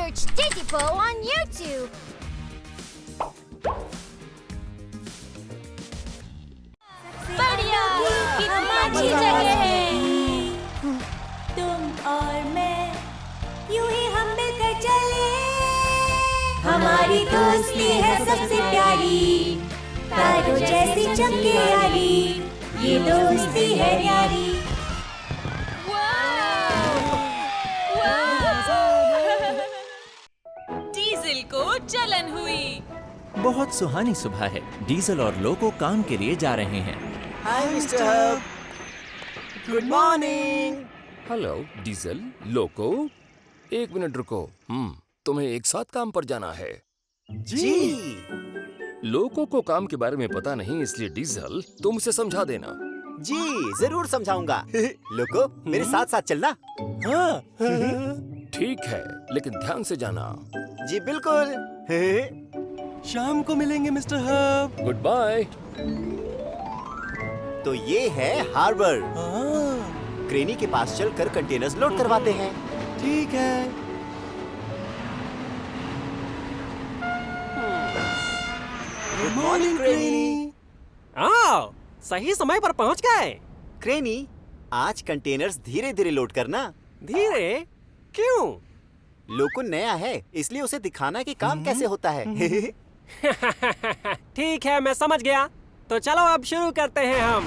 search Digipo on YouTube. बढ़िया, कितनी अच्छी जगह है। तुम और मैं यूं ही हम मिलकर चले, हमारी दोस्ती है सबसे प्यारी, तारों जैसी चमके यारी, ये दोस्ती है यारी। डीजल को जलन हुई। बहुत सुहानी सुबह है। डीजल और लोको काम के लिए जा रहे हैं। Hi mister Hub, good morning. Hello Diesel, Loco, एक मिनट रुको। तुम्हें एक साथ काम पर जाना है। जी। लोको को काम के बारे में पता नहीं, इसलिए डीजल तुम उसे समझा देना। जी जरूर समझाऊंगा। लोको मेरे साथ साथ चलना। हाँ। ठीक है, लेकिन ध्यान से जाना। जी बिल्कुल। शाम को मिलेंगे मिस्टर हब। Good bye. तो ये है हार्बर। क्रेनी के पास चलकर कंटेनर्स लोड करवाते हैं। ठीक है। Good morning Cranky. आओ, सही समय पर पहुंच गए। क्रेनी, आज कंटेनर्स धीरे धीरे लोड करना। धीरे? क्यों? लोको नया है, इसलिए उसे दिखाना कि काम कैसे होता है। ठीक है, मैं समझ गया। तो चलो अब शुरू करते हैं हम।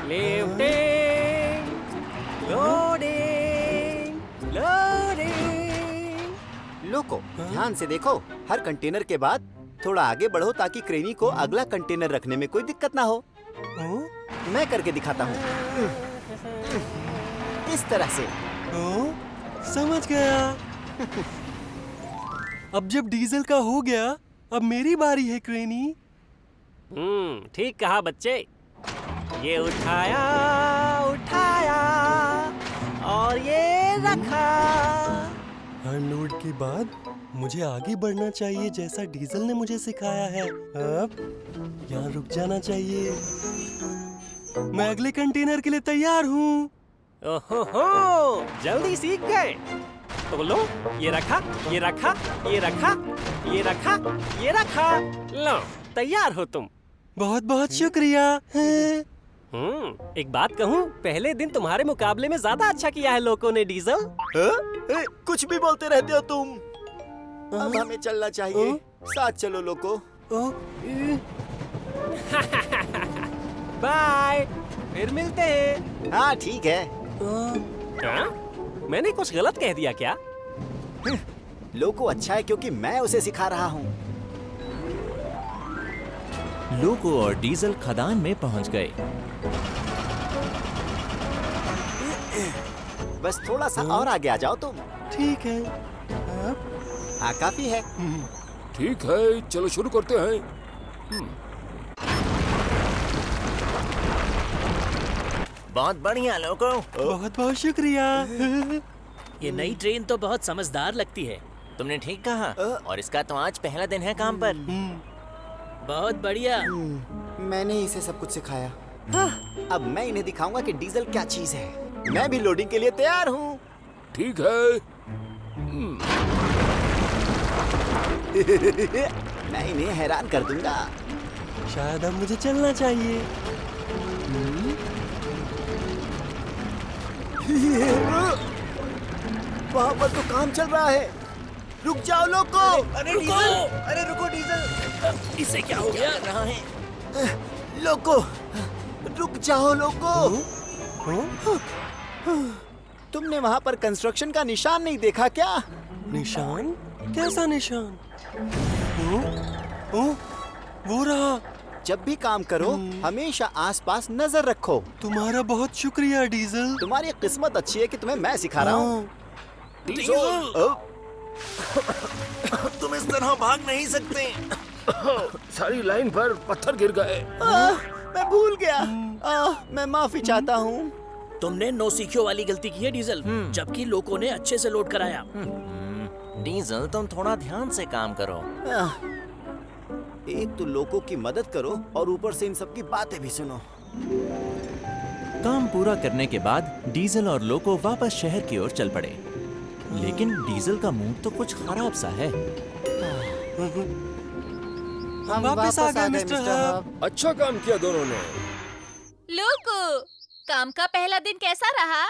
Lifting, loading, loading. लोको ध्यान से देखो, हर कंटेनर के बाद थोड़ा आगे बढ़ो ताकि क्रेनी को अगला कंटेनर रखने में कोई दिक्कत ना हो। मैं करके दिखाता हूँ। इस तरह से। समझ गया। अब जब डीजल का हो गया, अब मेरी बारी है क्रेनी। ठीक कहा बच्चे। ये उठाया, उठाया और ये रखा। हर लोड के बाद मुझे आगे बढ़ना चाहिए, जैसा डीजल ने मुझे सिखाया है। अब यहाँ रुक जाना चाहिए। मैं अगले कंटेनर के लिए तैयार हूँ। ओहो, जल्दी सीख गए। तो लो, ये रखा, ये रखा, ये रखा, ये रखा, ये रखा। लो, तैयार हो तुम। बहुत बहुत शुक्रिया। एक बात कहूँ, पहले दिन तुम्हारे मुकाबले में ज्यादा अच्छा किया है लोको ने डीजल। कुछ भी बोलते रहते हो तुम। अब हमें चलना चाहिए। साथ चलो लोको। बाय, फिर मिलते हैं। हाँ ठीक है। मैंने कुछ गलत कह दिया क्या? लोको अच्छा है क्योंकि मैं उसे सिखा रहा हूँ। लोको और डीजल खदान में पहुंच गए। बस थोड़ा सा और आगे आ जाओ तुम। ठीक है। हाँ काफी है। ठीक है, चलो शुरू करते हैं। बहुत बढ़िया लोको। बहुत बहुत शुक्रिया। ये नई ट्रेन तो बहुत समझदार लगती है। तुमने ठीक कहा। और इसका तो आज पहला दिन है काम पर। बहुत बढ़िया। मैंने इसे सब कुछ सिखाया। अब मैं इन्हें दिखाऊंगा कि डीजल क्या चीज है। मैं भी लोडिंग के लिए तैयार हूँ। ठीक है। मैं इन्हें हैरान कर दूंगा। शायद अब मुझे चलना चाहिए। वहाँ पर तो काम चल रहा है। रुक जाओ लोको। अरे रुको डीजल, इसे क्या हो गया रहा है? लोको, रुक जाओ लोको। तुमने वहाँ पर कंस्ट्रक्शन का निशान नहीं देखा क्या? निशान? कैसा निशान? वो रहा। जब भी काम करो हमेशा आसपास नजर रखो। तुम्हारा बहुत शुक्रिया डीजल। तुम्हारी किस्मत अच्छी है कि तुम्हें मैं सिखा रहा हूँ। तुम इस तरह भाग नहीं सकते। सारी लाइन पर पत्थर गिर गए। मैं भूल गया। मैं माफी चाहता हूँ। तुमने नौसिखियों वाली गलती की है डीजल, जबकि लोको ने अच्छे से लोड कराया। डीजल तुम थोड़ा ध्यान से काम करो। एक तो लोगों की मदद करो और ऊपर से इन सब की बातें भी सुनो। काम पूरा करने के बाद डीजल और लोको वापस शहर की ओर चल पड़े। लेकिन डीजल का मूड तो कुछ खराब सा है। हम वापस आ गए मिस्टर हब। अच्छा काम किया दोनों ने। लोको, काम का पहला दिन कैसा रहा?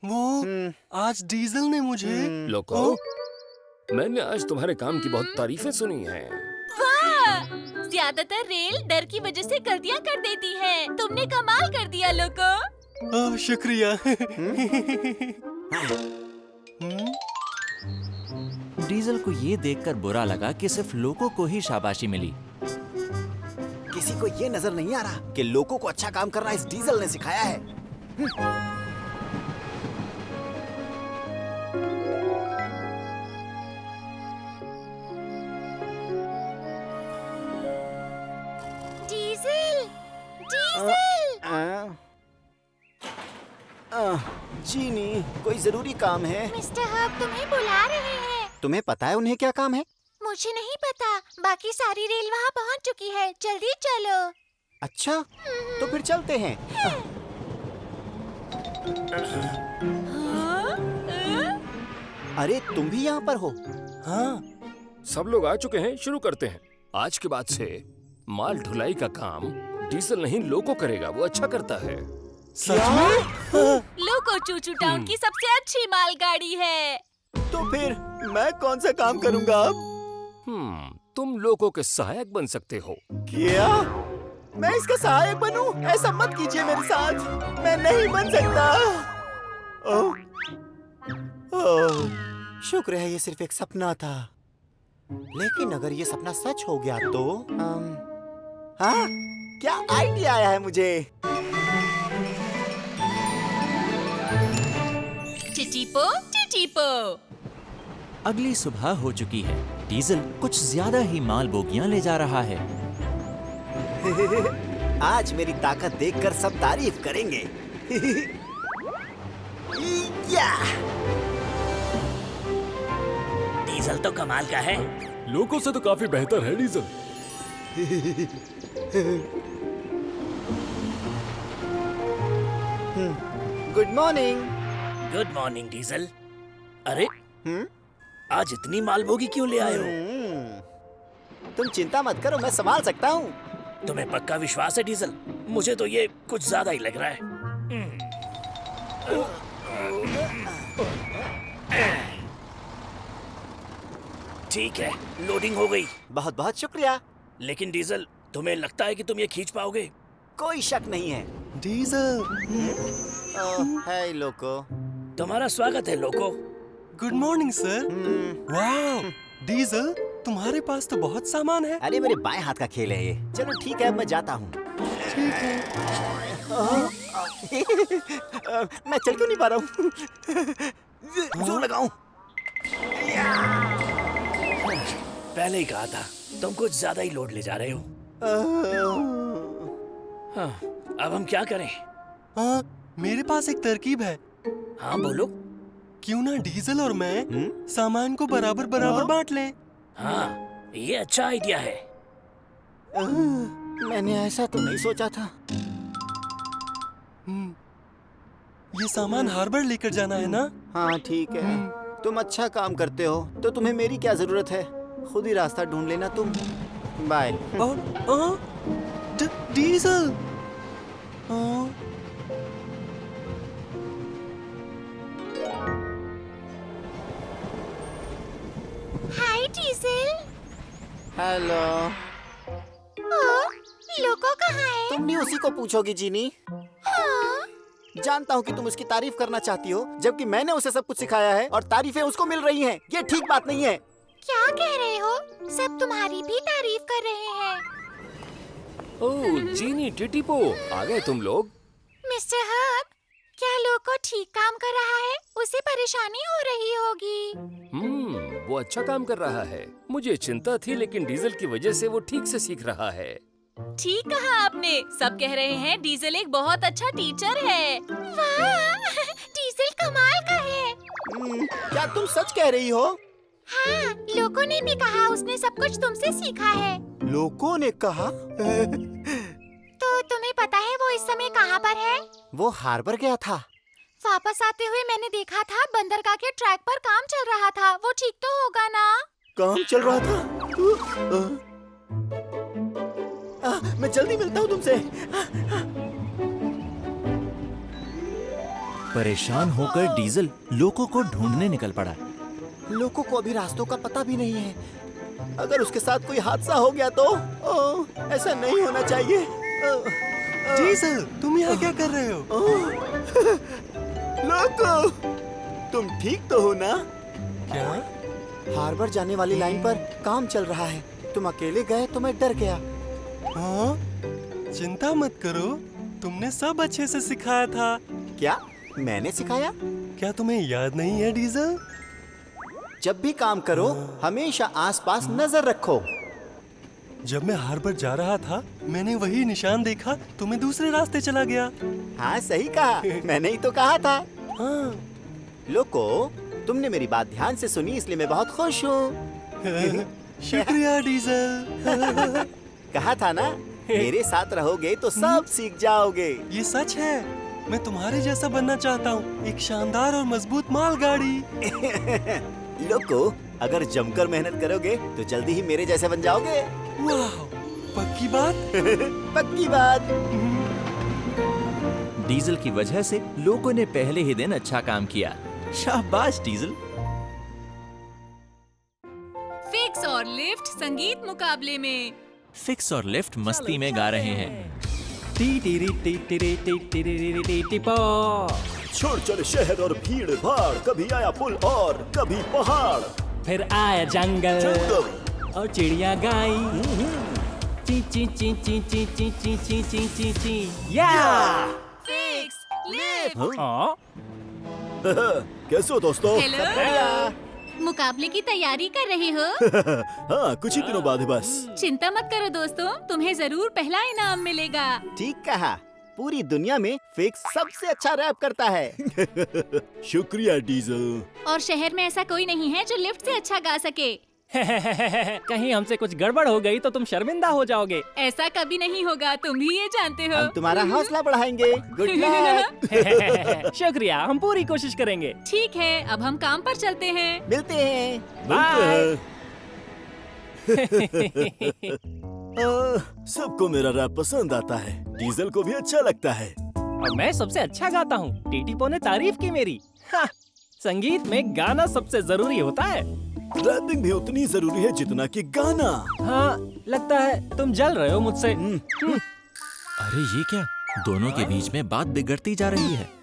वो आज डीजल ने मुझे लोको, मैंने आज तुम्हारे काम की बहुत तारीफें सुनी हैं। वाह! ज्यादातर रेल डर की वजह से गलतियां कर देती हैं। तुमने कमाल कर दिया लोको। शुक्रिया। डीजल को ये देखकर बुरा लगा कि सिर्फ लोको को ही शाबाशी मिली। किसी को ये नजर नहीं आ रहा कि लोगों को अच्छा काम करना इस डीजल ने सिखाया है। Diesel, diesel. जीनी, कोई जरूरी काम है? मिस्टर हब तुम्हें बुला रहे हैं। तुम्हें पता है उन्हें क्या काम है? मुझे नहीं पता, बाकी सारी रेल वहाँ पहुँच चुकी है। जल्दी चलो। अच्छा, तो फिर चलते हैं। अरे तुम भी यहाँ पर हो? हाँ, सब लोग आ चुके हैं, शुरू करते हैं। आज के बाद से माल ढुलाई का काम डीजल नहीं लोको करेगा, वो अच्छा करता है। सच में? लोको चूचू टाउन की सबसे अच्छी मालगाड़ी है। तो फिर मैं कौन सा काम करूँगा अब? तुम लोको के सहायक बन सकते हो। क्या? मैं इसका सहायक बनूं? ऐसा मत कीजिए मेरे साथ, मैं नहीं बन सकता। ओह, शुक्र है ये सिर्फ एक सपना था। लेकिन अगर ये सपना सच हो गया तो हाँ, क्या आइडिया आया है मुझे। टिटिपो, टिटिपो। अगली सुबह हो चुकी है। डीजल कुछ ज्यादा ही माल बोगियां ले जा रहा है। आज मेरी ताकत देखकर सब तारीफ करेंगे। या! डीजल तो कमाल का है। लोको से तो काफी बेहतर है diesel. Good morning. Good morning diesel. अरे आज इतनी माल बोगी क्यों ले आए हो? तुम चिंता मत करो, मैं संभाल सकता हूँ। तुम्हें पक्का विश्वास है डीजल? मुझे तो ये कुछ ज्यादा ही लग रहा है। ठीक है, लोडिंग हो गई। बहुत बहुत शुक्रिया। लेकिन डीजल, तुम्हें लगता है कि तुम ये खींच पाओगे? कोई शक नहीं है। डीजल। Hi Loco. तुम्हारा स्वागत है लोको। Good morning sir. वाह, डीजल तुम्हारे पास तो बहुत सामान है। अरे मेरे बाएं हाथ का खेल है ये। चलो ठीक है, अब मैं जाता हूँ। ठीक है। मैं चल क्यों नहीं पा रहा हूँ? जोर लगाऊं। पहले ही कहा था, तुम कुछ ज्यादा ही लोड ले जा रहे हो। हाँ, अब हम क्या करें? हाँ, मेरे पास एक तरकीब है। हाँ बोलो। क्यों ना डीजल और मैं सामान को बराबर बराबर बांट लें? हाँ, ये अच्छा आइडिया है। मैंने ऐसा तो नहीं सोचा था। ये सामान हार्बर लेकर जाना है ना? हाँ ठीक है। तुम अच्छा काम करते हो, तो तुम्हें मेरी क्या जरूरत है? खुद ही रास्ता ढूंढ लेना तुम। बाय। डीजल। हाय डीजल। हेलो। लोको कहाँ है? तुम भी उसी को पूछोगी जीनी? हाँ? जानता हूँ कि तुम उसकी तारीफ करना चाहती हो, जबकि मैंने उसे सब कुछ सिखाया है और तारीफें उसको मिल रही हैं। ये ठीक बात नहीं है। क्या कह रहे हो? सब तुम्हारी भी तारीफ कर रहे हैं। ओह जीनी, टिटिपो, आ गए तुम लोग। मिस्टर हब, क्या लोको ठीक काम कर रहा है? उसे परेशानी हो रही होगी। वो अच्छा काम कर रहा है। मुझे चिंता थी, लेकिन डीजल की वजह से वो ठीक से सीख रहा है। ठीक कहा आपने। सब कह रहे हैं डीजल एक बहुत अच्छा टीचर है। वाह, डीजल कमाल का है। क्या तुम सच कह रही हो? हाँ, लोको ने भी कहा उसने सब कुछ तुमसे सीखा है। लोगों ने कहा? तो तुम्हें पता है वो इस समय कहाँ पर है? वो हार्बर गया था। वापस आते हुए मैंने देखा था बंदरगाह के ट्रैक पर काम चल रहा था। वो ठीक तो होगा ना? काम चल रहा था। मैं जल्दी मिलता हूँ तुमसे। परेशान होकर डीजल लोको को ढूंढने निकल पड़ा। लोगों को अभी रास्तों का पता भी नहीं है। अगर उसके साथ कोई हादसा हो गया तो ऐसा नहीं होना चाहिए। डीजल, तुम यहाँ क्या कर रहे हो? लोको, तुम ठीक तो हो ना? क्या? हार्बर जाने वाली लाइन पर काम चल रहा है। तुम अकेले गए तो मैं डर गया। हाँ? चिंता मत करो, तुमने सब अच्छे से सिखाया था। क्या मैंने सिखाया? क्या तुम्हें याद नहीं है डीजल? जब भी काम करो हमेशा आसपास नजर रखो। जब मैं हार्बर जा रहा था मैंने वही निशान देखा तो मैं दूसरे रास्ते चला गया। हाँ सही कहा, मैंने ही तो कहा था। हाँ। लोको, तुमने मेरी बात ध्यान से सुनी इसलिए मैं बहुत खुश हूँ। शुक्रिया डीजल। कहा था ना, मेरे साथ रहोगे तो सब सीख जाओगे। ये सच है, मैं तुम्हारे जैसा बनना चाहता हूँ, एक शानदार और मजबूत मालगाड़ी। लोको, अगर जमकर मेहनत करोगे तो जल्दी ही मेरे जैसे बन जाओगे। वाह, पक्की बात? पक्की बात। डीजल की वजह से लोगों ने पहले ही दिन अच्छा काम किया। शाबाश डीजल। फिक्स और लिफ्ट संगीत मुकाबले में। फिक्स और लिफ्ट मस्ती में गा रहे हैं। छोड़ चले शहर और भीड़ भाड़, कभी आया पुल और कभी पहाड़, फिर आया जंगल जंगल और चिड़िया गाई। ची ची ची ची ची ची ची ची ची ची ची या। Fix lift. हाँ? कैसे हो दोस्तों? हेलो, मुकाबले की तैयारी कर रहे हो? हाँ, कुछ ही दिनों बाद है बस। चिंता मत करो दोस्तों, तुम्हें जरूर पहला इनाम मिलेगा। ठीक कहा, पूरी दुनिया में फिक्स सबसे अच्छा रैप करता है। शुक्रिया डीजल। और शहर में ऐसा कोई नहीं है जो लिफ्ट से अच्छा गा सके। कहीं हमसे कुछ गड़बड़ हो गई तो तुम शर्मिंदा हो जाओगे। ऐसा कभी नहीं होगा, तुम भी ये जानते हो। हम तुम्हारा हौसला बढ़ाएंगे। Good luck. शुक्रिया, हम पूरी कोशिश करेंगे। ठीक है, अब हम काम पर चलते हैं। मिलते हैं। बाय। सबको मेरा रैप पसंद आता है, डीजल को भी अच्छा लगता है। और मैं सबसे अच्छा गाता हूँ। टीटीपो ने तारीफ की मेरी। हाँ, संगीत में गाना सबसे जरूरी होता है। रैपिंग भी उतनी जरूरी है जितना कि गाना। हाँ, लगता है तुम जल रहे हो मुझसे। अरे ये क्या, दोनों के बीच में बात बिगड़ती जा रही है।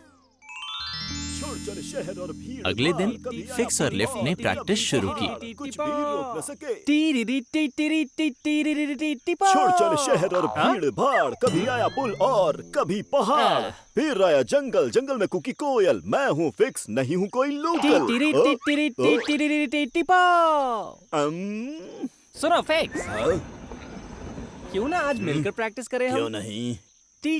छोड़ चले शहर और भीड़ अगले दिन भाड़, कभी आया फिक्स और पुल लिफ्ट ने और प्रैक्टिस कभी शुरू पहाड़, की। कुछ भी रोक न सके। टीपो। छोड़ चले शहर और भीड़ भाड़, कभी आया पुल और कभी पहाड़, फिर आया जंगल, जंगल में कुकी कोयल, मैं हूँ फिक्स, नहीं हूँ कोई लोकल। सुनो फिक्स, क्यों ना आज मिलकर प्रैक्टिस करें हम? क्यों नहीं? छोड़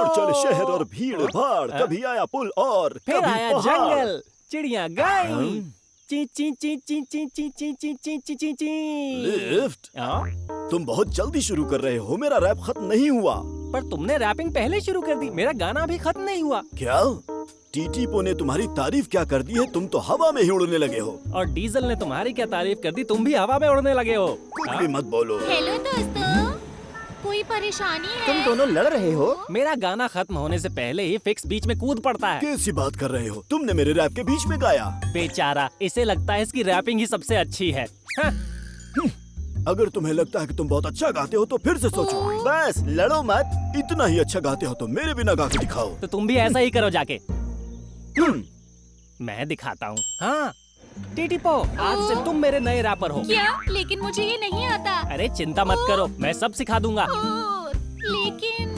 चले शहर और भीड़ भाड़, कभी आया पुल और फिर कभी आया पहाड़। जंगल, चिड़िया गाई। ची ची ची ची ची ची ची ची ची ची ची ची। लिफ्ट, हाँ? तुम बहुत जल्दी शुरू कर रहे हो, मेरा रैप खत्म नहीं हुआ। पर तुमने रैपिंग पहले शुरू कर दी, मेरा गाना अभी खत्म नहीं हुआ। क्या? टीटीपो ने तुम्हारी तारीफ क्या कर दी है, तुम तो हवा में ही उड़ने लगे हो। और डीजल ने तुम्हारी क्या तारीफ कर दी, तुम भी हवा में उड़ने लगे हो। कुछ भी मत बोलो। हेलो दोस्तों, कोई परेशानी है? तुम दोनों लड़ रहे हो? मेरा गाना खत्म होने से पहले ही फिक्स बीच में कूद पड़ता है। कैसी बात कर रहे हो, तुमने मेरे रैप के बीच में गाया। बेचारा, इसे लगता है इसकी रैपिंग ही सबसे अच्छी है। हाँ? अगर तुम्हें लगता है कि तुम बहुत अच्छा गाते हो तो फिर से सोचो। बस लड़ो मत। इतना ही अच्छा गाते हो तो मेरे बिना गा के दिखाओ। तो तुम भी ऐसा ही करो जाके। मैं दिखाता हूँ। हाँ, टीटीपो, आज से तुम मेरे नए रैपर हो। क्या? लेकिन मुझे ये नहीं आता। अरे चिंता मत करो, मैं सब सिखा दूंगा। लेकिन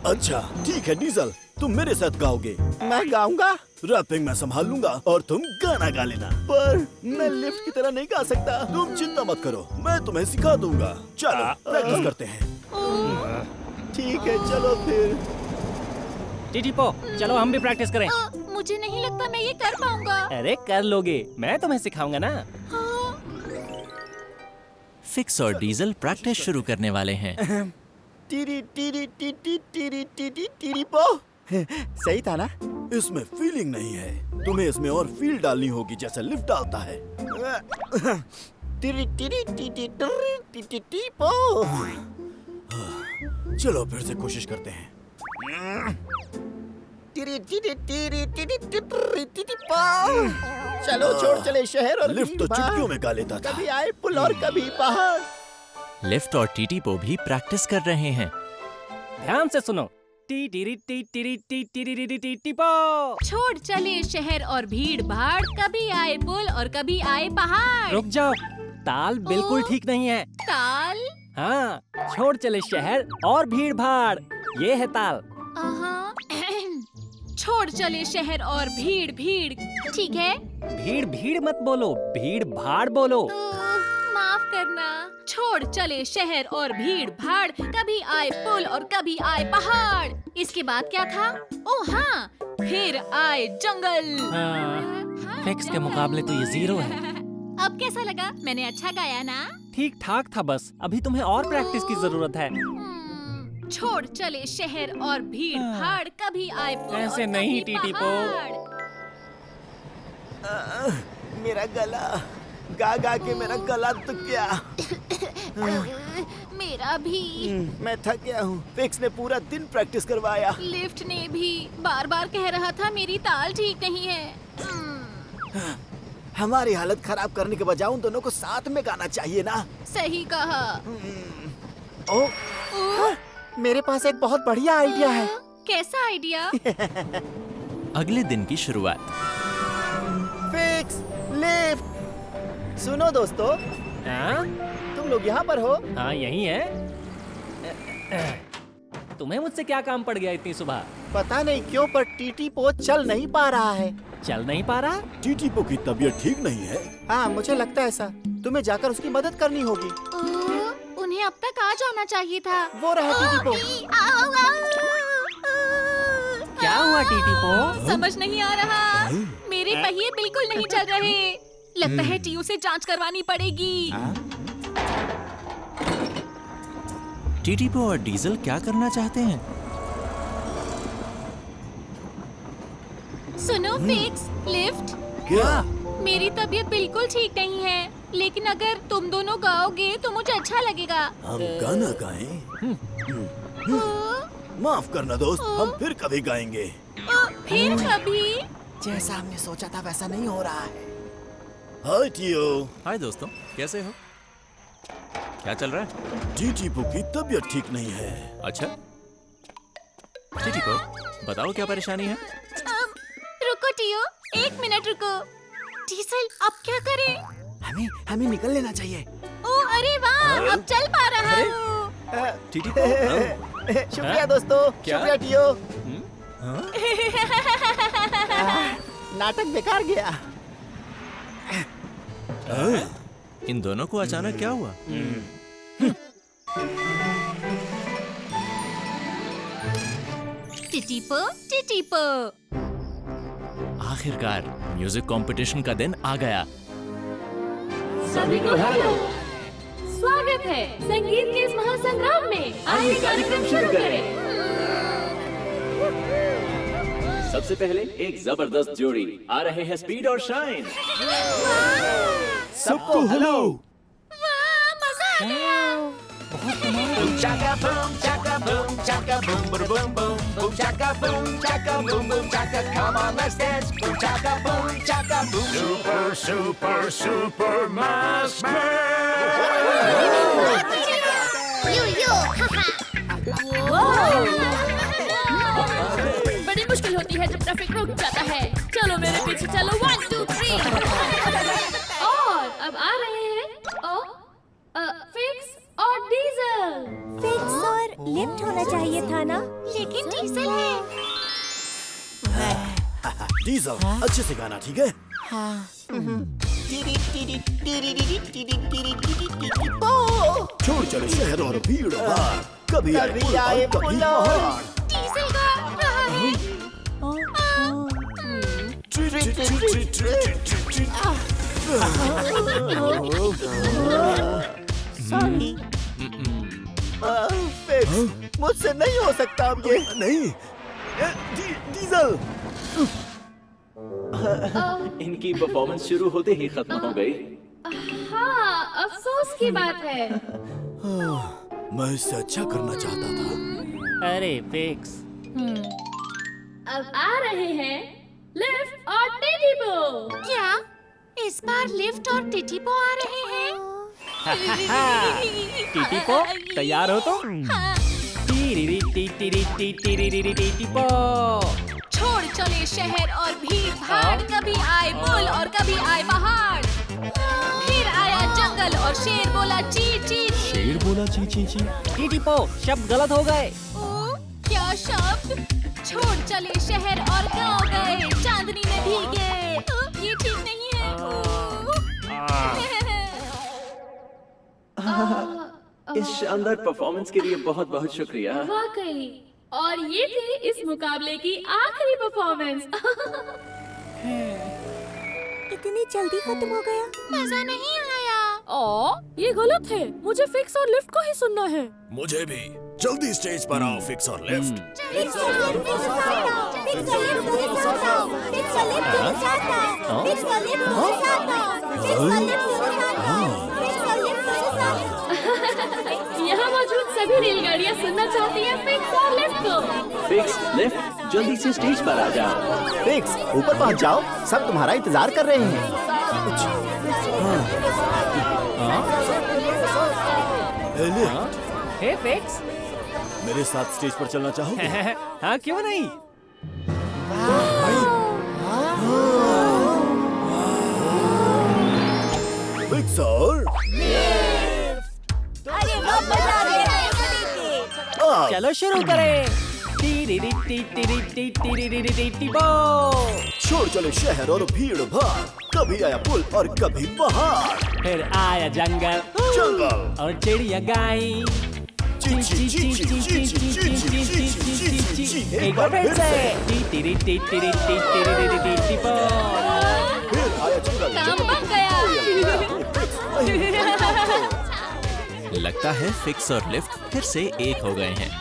अच्छा ठीक है डीजल, तुम मेरे साथ गाओगे। मैं गाऊंगा, रैपिंग मैं संभाल लूंगा और तुम गाना गा लेना। पर मैं लिफ्ट की तरह नहीं गा सकता। तुम चिंता मत करो, मैं तुम्हें सिखा दूंगा। चलो प्रैक्टिस करते हैं। ठीक है, चलो फिर। टीटीपो, चलो हम भी प्रैक्टिस करें। मुझे नहीं लगता मैं ये कर पाऊंगा। अरे कर लोगे, मैं तुम्हें सिखाऊंगा ना। फिक्स और डीजल प्रैक्टिस शुरू करने वाले हैं। Teary teary TT teary TT teary पो। सही था ना? इसमें फीलिंग नहीं है। तुम्हें इसमें और फील डालनी होगी जैसे लिफ्ट डालता है। Teary teary TT teary TT T पो। चलो फिर से कोशिश करते हैं। Teary teary teary TT teary TT पो। चलो छोड़ चले शहर और लिफ्ट तो भीड़-भाड़। चुटकियों में गा लेता था। कभी आए पुल और कभी पहाड़। लिफ्ट और टीटीपो भी प्रैक्टिस कर रहे हैं। ध्यान से सुनो। T teary T teary T teary T T T पो। छोड़ चले शहर और भीड़ भाड़, कभी आए पुल और कभी आए पहाड़। रुक जाओ, ताल बिल्कुल ठीक नहीं है। ताल? हाँ, छोड़ चले शहर और भीड़ भाड़, ये है ताल। छोड़ चले शहर और भीड़ भीड़, ठीक है? भीड़ भीड़ मत बोलो, भीड़ भाड़ बोलो। माफ करना। छोड़ चले शहर और भीड़ भाड़, कभी आए पुल और कभी आए पहाड़। इसके बाद क्या था? ओह हाँ, फिर आए जंगल। हाँ, फिक्स के मुकाबले तो ये 0 है। अब कैसा लगा? मैंने अच्छा गाया ना? ठीक ठाक था, बस अभी तुम्हें और प्रैक्टिस की जरूरत है। छोड़ चले शहर और भीड़ भाड़, कभी आए पुल ऐसे और नहीं, कभी टीटी पो। पहाड़। मेरा गला गा गा के मेरा गला तो क्या। मेरा भी। मैं थक गया हूँ। फिक्स ने पूरा दिन प्रैक्टिस करवाया। लिफ्ट ने भी बार बार कह रहा था मेरी ताल ठीक नहीं है। हमारी हालत खराब करने के बजाय उन दोनों को साथ में गाना चाहिए ना। सही कहा। हाँ, मेरे पास एक बहुत बढ़िया आइडिया है। कैसा आइडिया? अगले दिन की शुरुआत। Fix, lift. सुनो दोस्तों, हाँ? तुम लोग यहाँ पर हो? हाँ, यही है। तुम्हें मुझसे क्या काम पड़ गया इतनी सुबह? पता नहीं क्यों पर टीटी पो चल नहीं पा रहा है। चल नहीं पा रहा? टीटीपो की तबीयत ठीक नहीं है। हाँ, मुझे लगता है ऐसा। तुम्हें जाकर उसकी मदद करनी होगी। उन्हें अब तक आ जाना चाहिए था। वो रहा टीटी पो। क्या हुआ टीटीपो? समझ नहीं आ रहा। मेरे पहिए बिल्कुल नहीं चल रहे। लगता है टीयू से जांच करवानी पड़ेगी। टीटीपो और डीजल क्या करना चाहते हैं? सुनो फिक्स, लिफ्ट, क्या? मेरी तबीयत बिल्कुल ठीक नहीं है, लेकिन अगर तुम दोनों गाओगे तो मुझे अच्छा लगेगा। हम गाना गाएं? माफ करना दोस्त, हम फिर कभी गाएंगे। फिर कभी? जैसा हमने सोचा था वैसा नहीं हो रहा है। हाय टियो। हाय दोस्तों, कैसे हो? क्या चल रहा है? टीटीपो की तबीयत ठीक नहीं है। अच्छा, टीटीपो बताओ क्या परेशानी है? रुको टीयू, 1 मिनट रुको। डीजल, अब क्या करें? हमें निकल लेना चाहिए। ओ अरे वाह, अब चल पा रहा हूँ। टीटीपो शुक्रिया दोस्तों। क्या? शुक्रिया टियो। नाटक बेकार गया। इन दोनों को अचानक क्या हुआ? टिटीपो, टिटीपो। आखिरकार म्यूजिक कंपटीशन का दिन आ गया। सभी को हेलो, स्वागत है संगीत के इस महासंग्राम में। आइए कार्यक्रम शुरू करें। सबसे पहले एक जबरदस्त जोड़ी आ रहे हैं, स्पीड और शाइन। सबको हेलो। वाह, मजा आ गया। Chaka boom, chaka boom, chaka boom, boom, boom, boom, boom, chaka boom, chaka boom, boom, chaka. Come on, let's dance. Boom, chaka boom, chaka boom. Super, super, super mask बड़ी मुश्किल होती है जब traffic रुक जाता है। चलो मेरे पीछे चलो, 1 2 3। और अब आ रहे हैं फिक्स और डीजल। फिक्स और लिफ्ट होना चाहिए था ना? लेकिन डीजल है। डीजल अच्छे से गाना, ठीक है? छोड़ चले शहर और भीड़ भाड़, कभी आए पुल और कभी पहाड़। डीजल गा रहा है। सॉरी। फिक्स, मुझसे नहीं हो सकता अब ये। नहीं डीजल। इनकी परफॉर्मेंस शुरू होते ही खत्म हो गई। हाँ, अफसोस की बात है। मैं इससे अच्छा करना चाहता था। अरे फिक्स। अब आ रहे हैं लिफ्ट और टिटिपो। क्या इस बार लिफ्ट और टिटिपो आ रहे हैं? टिटिपो तैयार हो तुम? टिटिपो। छोड़ चले शहर और भीड़ भाड़, कभी आए पुल और कभी आए पहाड़। फिर आया जंगल और शेर बोला ची ची। शेर बोला ची ची ची। टिटिपो शब्द गलत हो गए। ओ, क्या शब्द? छोड़ चले शहर और गांव गए, चांदनी में भीगे। ये ठीक नहीं है। इस शानदार परफॉर्मेंस के लिए बहुत बहुत शुक्रिया। वाकई, और ये थी इस मुकाबले की आखिरी परफॉर्मेंस। इतनी जल्दी खत्म हो गया। मजा नहीं आया। ये गलत है। मुझे फिक्स और लिफ्ट को ही सुनना है। मुझे भी। जल्दी स्टेज पर आओ फिक्स और लिफ्ट। फिक्स और लिफ्ट के साथ आओ। फिक्स और लिफ्ट के साथ आओ। फिक्स और लिफ्ट के साथ आओ। फिक्स और लिफ्ट के साथ आओ। फिक्स और लिफ्ट के साथ आओ। फिक्स और लिफ्ट के साथ आओ। यहाँ मौजूद सभी रेलगाड़ियाँ सुनना चाहती हैं फिक्स और लिफ्ट को। फिक्स लिफ्ट जल्दी से स्टेज पर आ जाओ। फिक्स ऊपर पहुंच जाओ, सब तुम्हारा इंतजार कर रहे हैं। हे फिक्स। मेरे साथ स्टेज पर चलना चाहोगे? हाँ क्यों नहीं? फिक्स और अरे बहुत मजा आ रहा है इसको देख के। चलो शुरू करें। टिटिपो। छोड़ चले शहर और भीड़ भाड़, कभी आया पुल और कभी पहाड़। फिर आया जंगल जंगल और चिड़िया गाई। ची ची ची ची ची ची ची ची ची ची। एक बार फिर से। टिटिपो। फिर आया जंगल। काम बन गया। लगता है फिक्स और लिफ्ट फिर से एक हो गए हैं।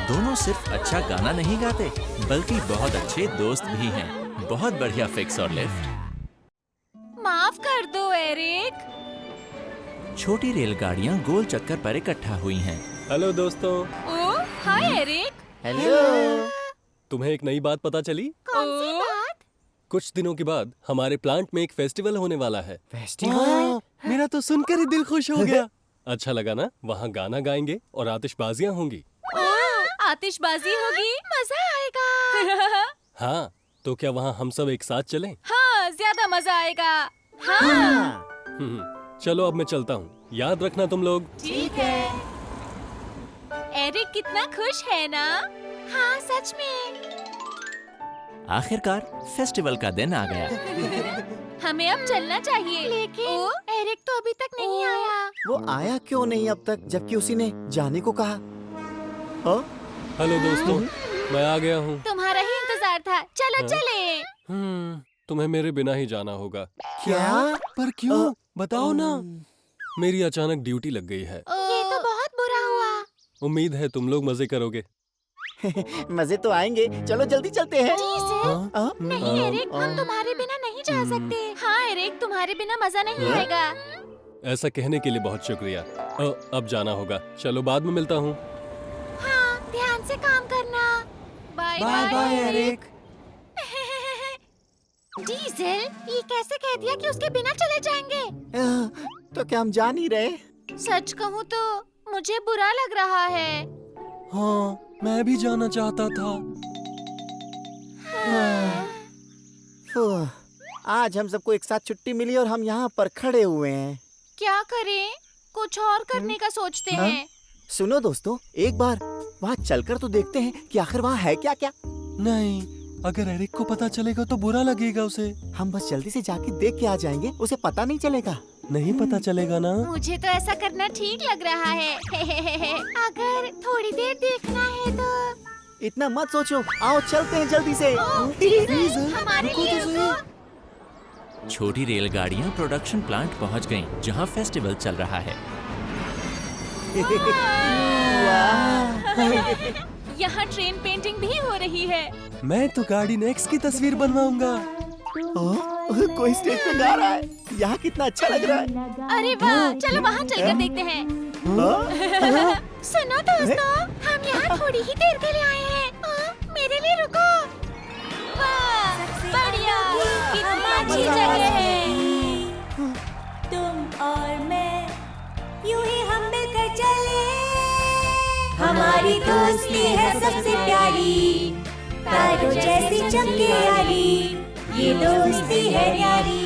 दोनों सिर्फ अच्छा गाना नहीं गाते, बल्कि बहुत अच्छे दोस्त भी हैं। बहुत बढ़िया फिक्स और लिफ्ट। माफ कर दो एरिक। छोटी रेलगाड़ियां गोल चक्कर पर इकट्ठा हुई हैं। हेलो दोस्तों। ओ, हाय एरिक। हेलो। तुम्हें एक नई बात पता चली? कौन सी बात? कुछ दिनों के बाद हमारे प्लांट में एक फेस्टिवल होने वाला है। फेस्टिवल? मेरा तो सुनकर ही दिल खुश हो गया। अच्छा लगा ना? वहाँ गाना गाएंगे और आतिशबाजियाँ होंगी। आतिशबाजी होगी, मजा आएगा। हाँ, तो क्या वहाँ हम सब एक साथ चलें? हाँ, ज्यादा मजा आएगा। हाँ। चलो अब मैं चलता हूँ। याद रखना तुम लोग। ठीक है। एरिक कितना खुश है ना? हाँ, सच में। आखिरकार फेस्टिवल का दिन आ गया। हमें अब चलना चाहिए। लेकिन एरिक तो अभी तक नहीं आया। वो आया क्यों नहीं अब तक, जबकि उसी ने जाने को कहा? हेलो दोस्तों, मैं आ गया हूँ। तुम्हारा ही इंतजार था। चलो चले। तुम्हें मेरे बिना ही जाना होगा। क्या? पर क्यों? बताओ ना। मेरी अचानक ड्यूटी लग गई है। ये तो बहुत बुरा हुआ। उम्मीद है तुम लोग मजे करोगे। मजे तो आएंगे, चलो जल्दी चलते हैं। नहीं एरिक, हम तुम्हारे बिना नहीं जा सकते। हाँ एरिक, तुम्हारे बिना मजा नहीं आएगा। ऐसा कहने के लिए बहुत शुक्रिया। अब जाना होगा। चलो बाद में मिलता हूँ। हाँ, ध्यान से काम करना। Bye bye Eric. डीजल, ये कैसे कह दिया कि उसके बिना चले जाएंगे? तो क्या हम जा नहीं रहे? सच कहूँ तो मुझे बुरा लग रहा है। हाँ, मैं भी जाना चाहता था। आज हम सबको एक साथ छुट्टी मिली और हम यहाँ पर खड़े हुए हैं। क्या करें? कुछ और करने का सोचते हैं। सुनो दोस्तों, एक बार वहाँ चलकर तो देखते हैं कि आखिर वहाँ है क्या क्या। नहीं, अगर एरिक को पता चलेगा तो बुरा लगेगा उसे। हम बस जल्दी से जाके देख के आ जाएंगे, उसे पता नहीं चलेगा। नहीं पता चलेगा ना? मुझे तो ऐसा करना ठीक लग रहा है। अगर थोड़ी देर देखना है तो। इतना मत सोचो, आओ चलते हैं जल्दी से। हमारे लिए रुको। छोटी रेलगाड़ियां प्रोडक्शन प्लांट पहुंच गईं, जहां फेस्टिवल चल रहा है। वाह! यहाँ ट्रेन पेंटिंग भी हो रही है। मैं तो गाड़ी नेक्स्ट की तस्वीर बनवाऊंगा। कोई स्टेज पे गा रहा है। यहाँ कितना अच्छा लग रहा है। अरे वाह, चलो वहाँ चलकर देखते हैं। सुनो दोस्तों, हम यहाँ थोड़ी ही देर के लिए आए हैं। मेरे लिए रुको। वाह, बढ़िया, कितनी अच्छी जगह है। तुम और मैं यूं ही हम मिलकर चले, हमारी दोस्ती है सबसे प्यारी, तारों जैसी चमके यारी, ये दोस्ती है न्यारी।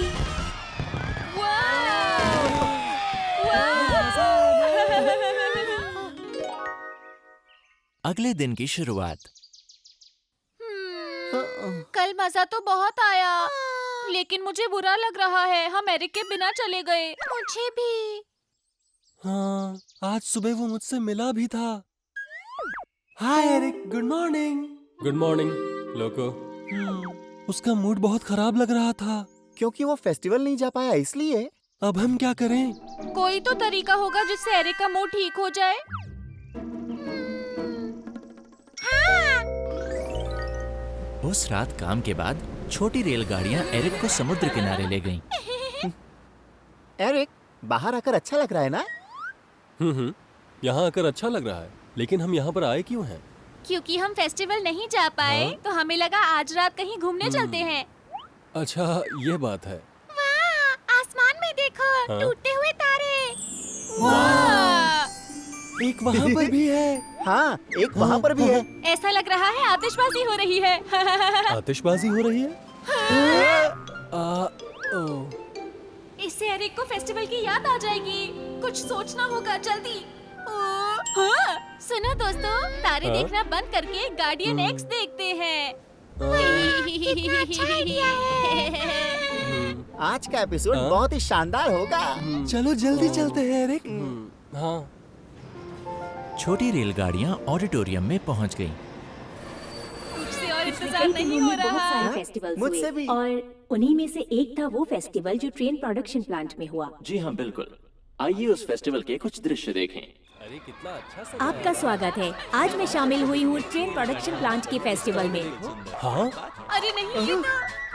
अगले दिन की शुरुआत। कल मजा तो बहुत आया, लेकिन मुझे बुरा लग रहा है हम एरिक के बिना चले गए। मुझे भी। हाँ, आज सुबह वो मुझसे मिला भी था। Hi Eric, good morning. Good morning Loco. उसका मूड बहुत खराब लग रहा था। क्योंकि वो फेस्टिवल नहीं जा पाया इसलिए। अब हम क्या करें? कोई तो तरीका होगा जिससे एरिक का मूड ठीक हो जाए। उस रात काम के बाद छोटी रेलगाड़ियां एरिक को समुद्र किनारे ले गईं। एरिक, बाहर आकर अच्छा लग रहा है ना? यहाँ आकर अच्छा लग रहा है, लेकिन हम यहाँ पर आए क्यों हैं? क्योंकि हम फेस्टिवल नहीं जा पाए, तो हमें लगा आज रात कहीं घूमने चलते हैं। अच्छा, ये बात है। वाह, आसमान में देखो, टूटते हुए तारे। वाह, एक वहाँ पर भी है। हाँ, एक वहाँ पर भी है। ऐसा लग रहा है आतिशबाजी हो रही है। आतिशबाजी हो रही है? इससे एरिक को फेस्टिवल की याद आ जाएगी। कुछ सोचना होगा जल्दी। हाँ, सुनो दोस्तों, तारे देखना बंद करके गार्डियन एक्स देखते हैं। कितना अच्छा आइडिया है। आज का एपिसोड बहुत ही शानदार होगा। चलो जल्दी चलते हैं एरिक। हाँ। छोटी रेलगाड़ियां ऑडिटोरियम में पहुंच गईं। मुझसे और इंतजार नहीं हो रहा। फेस्टिवल मुझसे भी। और उन्हीं में से एक था वो फेस्टिवल जो ट्रेन प्रोडक्शन प्लांट में हुआ। जी हाँ, बिल्कुल। आइए उस फेस्टिवल के कुछ दृश्य देखें। अरे कितना अच्छा आपका स्वागत है। आज मैं शामिल हुई हूँ ट्रेन प्रोडक्शन प्लांट के फेस्टिवल में। हाँ? अरे नहीं, ये तो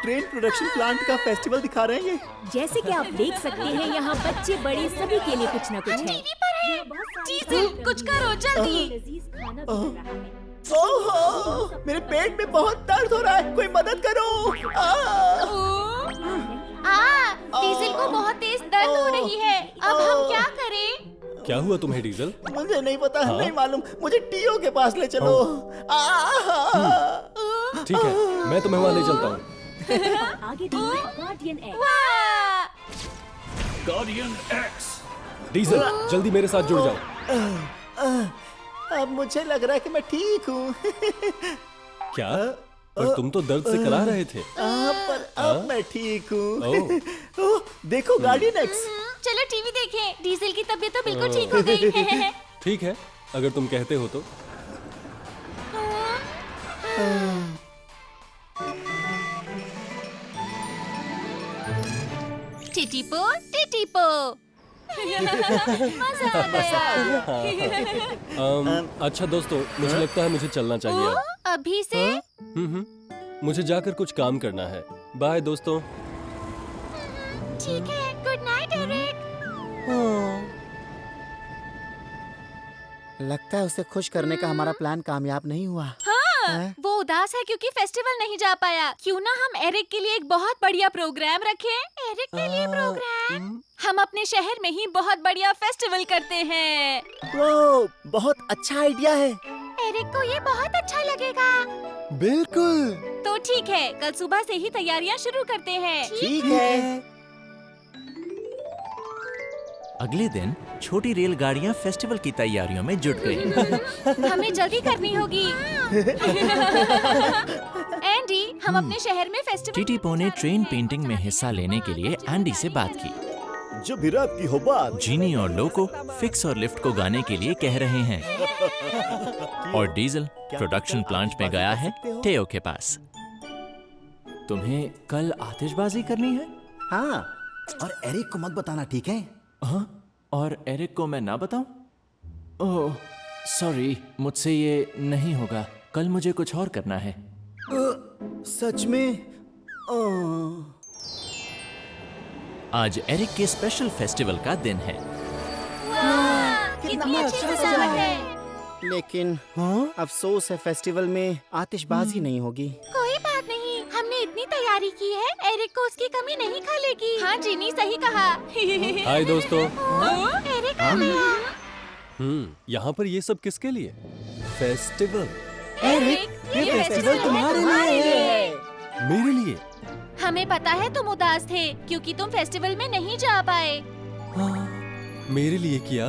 ट्रेन प्रोडक्शन प्लांट का फेस्टिवल दिखा रहे हैं ये। जैसे कि आप देख सकते हैं, यहाँ बच्चे बड़े सभी के लिए कुछ न कुछ है। डीजल, कुछ करो जल्दी। ओहो, मेरे पेट में बहुत दर्द हो रहा है, कोई मदद करो। डीजल को बहुत तेज दर्द हो रही है। अब हम क्या करें? क्या हुआ तुम्हें डीजल? मुझे नहीं पता, नहीं मालूम। मुझे टीओ के पास ले चलो। ठीक है, मैं तुम्हें वहाँ ले चलता हूँ। आगे guardian x. Guardian x. Diesel, जल्दी मेरे साथ जुड़ जाओ। अब मुझे लग रहा है कि मैं ठीक हूँ। क्या? पर तुम तो दर्द से करा रहे थे। पर अब मैं ठीक हूँ। देखो गार्डियन एक्स। चलो टीवी देखें। डीजल की तबीयत तो बिल्कुल ठीक हो गई है। ठीक है, अगर तुम कहते हो तो। टिटीपो, टिटीपो। मजा आ गया। अच्छा दोस्तों, मुझे लगता है मुझे चलना चाहिए अब। अभी से? मुझे जाकर कुछ काम करना है। बाय दोस्तों। ठीक है, गुड नाइट एरिक। लगता है उसे खुश करने का हमारा प्लान कामयाब नहीं हुआ। हाँ, वो उदास है क्योंकि फेस्टिवल नहीं जा पाया। क्यों ना हम एरिक के लिए एक बहुत बढ़िया प्रोग्राम रखें? एरिक के लिए प्रोग्राम? हम अपने शहर में ही बहुत बढ़िया फेस्टिवल करते हैं। वो बहुत अच्छा आइडिया है। एरिक को ये बहुत अच्छा लगेगा। बिल्कुल। तो ठीक है, कल सुबह से ही तैयारियां शुरू करते हैं। ठीक है। अगले दिन छोटी रेलगाड़ियां फेस्टिवल की तैयारियों में जुट गईं। हमें जल्दी करनी होगी। एंडी, हम अपने शहर में फेस्टिवल। टीटीपो ने ट्रेन पेंटिंग में हिस्सा लेने के लिए एंडी से बात की। जो भी रात की हो बात। जीनी और लोको फिक्स और लिफ्ट को गाने के लिए कह रहे हैं और डीजल प्रोडक्शन प्लांट में गया है टेओ के पास। तुम्हें कल आतिशबाजी करनी है? हाँ, और एरिक को मत बताना, ठीक है? हाँ, और एरिक को मैं ना बताऊं? ओह, सॉरी, मुझसे ये नहीं होगा। कल मुझे कुछ और करना है। सच में? आज एरिक के स्पेशल फेस्टिवल का दिन है। कितनी अच्छी सजावट है। लेकिन अफसोस है, फेस्टिवल में आतिशबाजी नहीं होगी। कोई बात नहीं, हमने इतनी तैयारी की है, एरिक को उसकी कमी नहीं खलेगी। हाँ जिनी, सही कहा। हाय दोस्तों। एरिक आ गया। यहाँ पर ये सब किसके लिए? फेस्टिवल। एरिक, ये फेस्टिवल तुम्हारे लिए है। मेरे लिए? हमें पता है तुम उदास थे क्योंकि तुम फेस्टिवल में नहीं जा पाए। हाँ, मेरे लिए किया।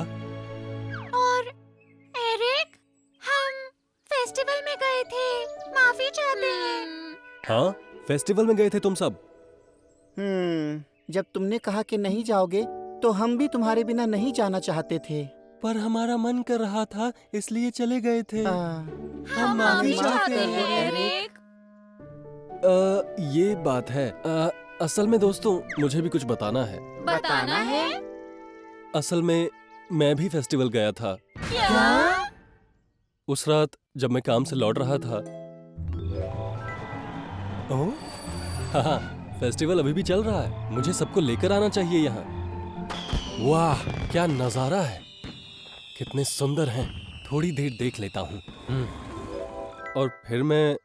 और एरिक, हम फेस्टिवल में गए थे, माफी चाहते हैं। हाँ, फेस्टिवल में गए थे तुम सब। जब तुमने कहा कि नहीं जाओगे तो हम भी तुम्हारे बिना नहीं जाना चाहते थे। पर हमारा मन कर रहा था, इसलिए चले गए थे। हम माफी चाहते हैं एरिक। ये बात है। असल में दोस्तों, मुझे भी कुछ बताना है। बताना है? असल में मैं भी फेस्टिवल गया था। क्या? उस रात जब मैं काम से लौट रहा था। हाँ, फेस्टिवल अभी भी चल रहा है। मुझे सबको लेकर आना चाहिए यहाँ। वाह, क्या नजारा है। कितने सुंदर हैं। थोड़ी देर देख लेता हूँ। और फिर मैं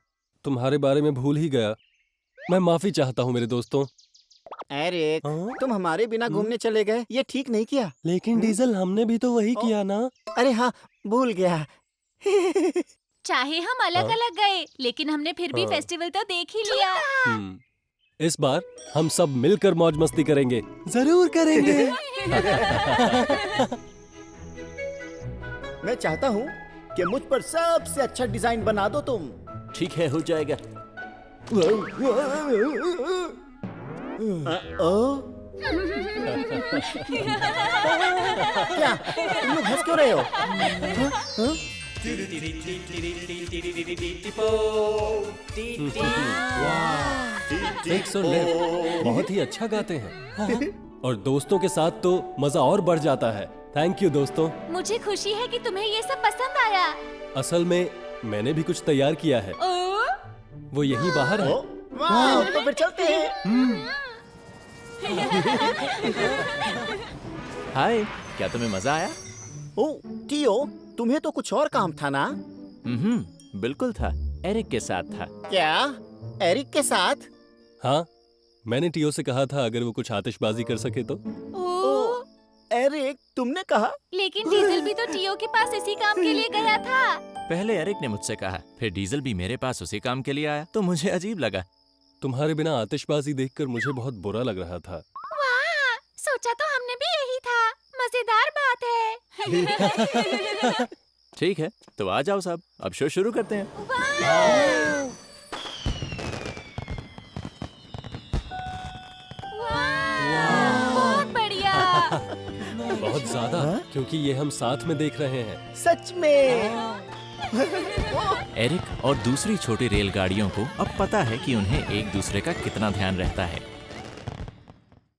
तुम्हारे बारे में भूल ही गया। मैं माफी चाहता हूँ मेरे दोस्तों। एरिक, तुम हमारे बिना घूमने चले गए, ये ठीक नहीं किया। लेकिन डीजल, हमने भी तो वही किया ना। अरे हाँ, भूल गया। चाहे हम अलग अलग गए, लेकिन हमने फिर भी फेस्टिवल तो देख ही लिया। इस बार हम सब मिलकर मौज मस्ती करेंगे। जरूर करेंगे। मैं चाहता हूँ कि मुझ पर सबसे अच्छा डिजाइन बना दो तुम। ठीक है, हो जाएगा। क्या तुम लोग हंस क्यों रहे हो? फिक्स और लिफ्ट बहुत ही अच्छा गाते हैं। और दोस्तों के साथ तो मजा और बढ़ जाता है। थैंक यू दोस्तों। मुझे खुशी है कि तुम्हें ये सब पसंद आया। असल में मैंने भी कुछ तैयार किया है। वो यहीं बाहर है। वाह, तो फिर चलते हैं। हाय, क्या तुम्हें मजा आया? ओह टियो, तुम्हें तो कुछ और काम था ना? बिल्कुल था। एरिक के साथ था। क्या एरिक के साथ? हाँ, मैंने टियो से कहा था अगर वो कुछ आतिशबाजी कर सके तो। एरिक, तुमने कहा? लेकिन डीजल भी तो टियो के पास इसी काम के लिए गया था। पहले एरिक ने मुझसे कहा, फिर डीजल भी मेरे पास उसी काम के लिए आया, तो मुझे अजीब लगा। तुम्हारे बिना आतिशबाजी देखकर मुझे बहुत बुरा लग रहा था। वाह, सोचा तो हमने भी यही था। मजेदार बात है। ठीक है, तो आ जाओ सब, अब शो शुरू करते हैं। बहुत बढ़िया। बहुत ज्यादा, क्योंकि ये हम साथ में देख रहे हैं। सच में? एरिक और दूसरी छोटी रेलगाड़ियों को अब पता है कि उन्हें एक दूसरे का कितना ध्यान रहता है।